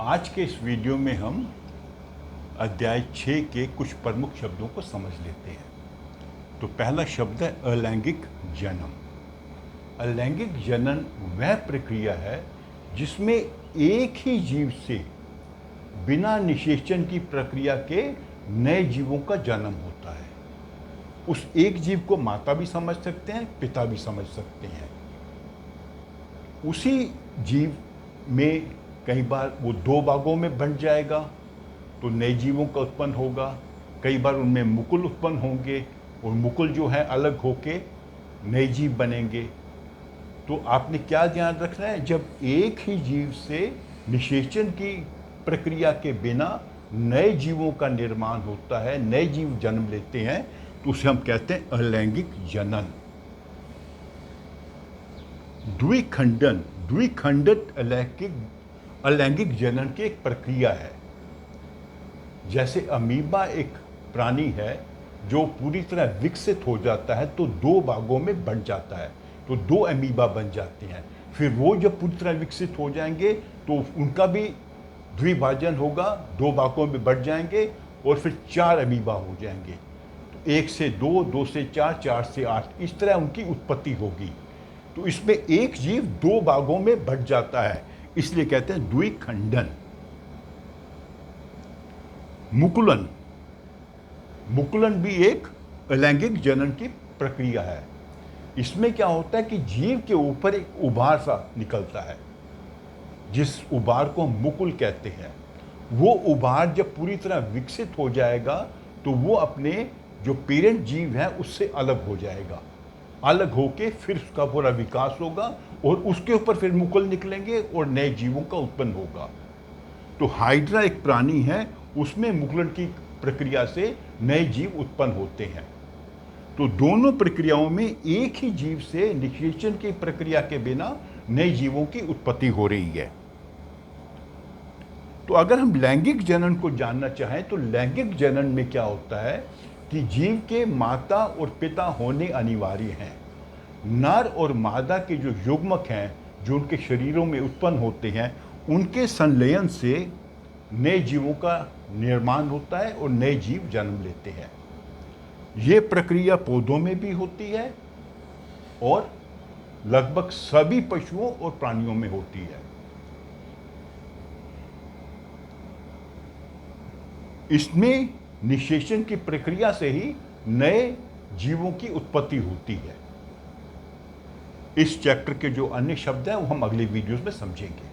आज के इस वीडियो में हम अध्याय 6 के कुछ प्रमुख शब्दों को समझ लेते हैं। तो पहला शब्द है अलैंगिक जनन। अलैंगिक जनन वह प्रक्रिया है जिसमें एक ही जीव से बिना निषेचन की प्रक्रिया के नए जीवों का जन्म होता है। उस एक जीव को माता भी समझ सकते हैं, पिता भी समझ सकते हैं। उसी जीव में कई बार वो दो भागों में बंट जाएगा तो नए जीवों का उत्पन्न होगा। कई बार उनमें मुकुल उत्पन्न होंगे और मुकुल जो है अलग होके नए जीव बनेंगे। तो आपने क्या ध्यान रखना है, जब एक ही जीव से निषेचन की प्रक्रिया के बिना नए जीवों का निर्माण होता है, नए जीव जन्म लेते हैं, तो उसे हम कहते हैं अलैंगिक जनन। द्विखंडन, द्विखंडित अलैंगिक जनन की एक प्रक्रिया है। जैसे अमीबा एक प्राणी है जो पूरी तरह विकसित हो जाता है तो दो भागों में बंट जाता है, तो दो अमीबा बन जाते हैं। फिर वो जब पूरी तरह विकसित हो जाएंगे तो उनका भी द्विभाजन होगा, दो भागों में बढ़ जाएंगे और फिर 4 अमीबा हो जाएंगे। तो 1 से 2, 2 से 4, 4 से 8, इस तरह उनकी उत्पत्ति होगी। तो इसमें एक जीव दो भागों में बढ़ जाता है, इसलिए कहते हैं द्विखंडन। मुकुलन, मुकुलन भी एक अलैंगिक जनन की प्रक्रिया है। इसमें क्या होता है कि जीव के ऊपर एक उभार सा निकलता है, जिस उभार को हम मुकुल कहते हैं। वो उभार जब पूरी तरह विकसित हो जाएगा तो वो अपने जो पेरेंट जीव है उससे अलग हो जाएगा। अलग होके फिर उसका पूरा विकास होगा और उसके ऊपर फिर मुकुल निकलेंगे और नए जीवों का उत्पन्न होगा। तो हाइड्रा एक प्राणी है, उसमें मुकुलन की प्रक्रिया से नए जीव उत्पन्न होते हैं। तो दोनों प्रक्रियाओं में एक ही जीव से निषेचन की प्रक्रिया के बिना नए जीवों की उत्पत्ति हो रही है। तो अगर हम लैंगिक जनन को जानना चाहें तो लैंगिक जनन में क्या होता है कि जीव के माता और पिता होने अनिवार्य हैं। नर और मादा के जो युग्मक हैं जो उनके शरीरों में उत्पन्न होते हैं, उनके संलयन से नए जीवों का निर्माण होता है और नए जीव जन्म लेते हैं। ये प्रक्रिया पौधों में भी होती है और लगभग सभी पशुओं और प्राणियों में होती है। इसमें निषेचन की प्रक्रिया से ही नए जीवों की उत्पत्ति होती है। इस चैप्टर के जो अन्य शब्द हैं वो हम अगले वीडियोस में समझेंगे।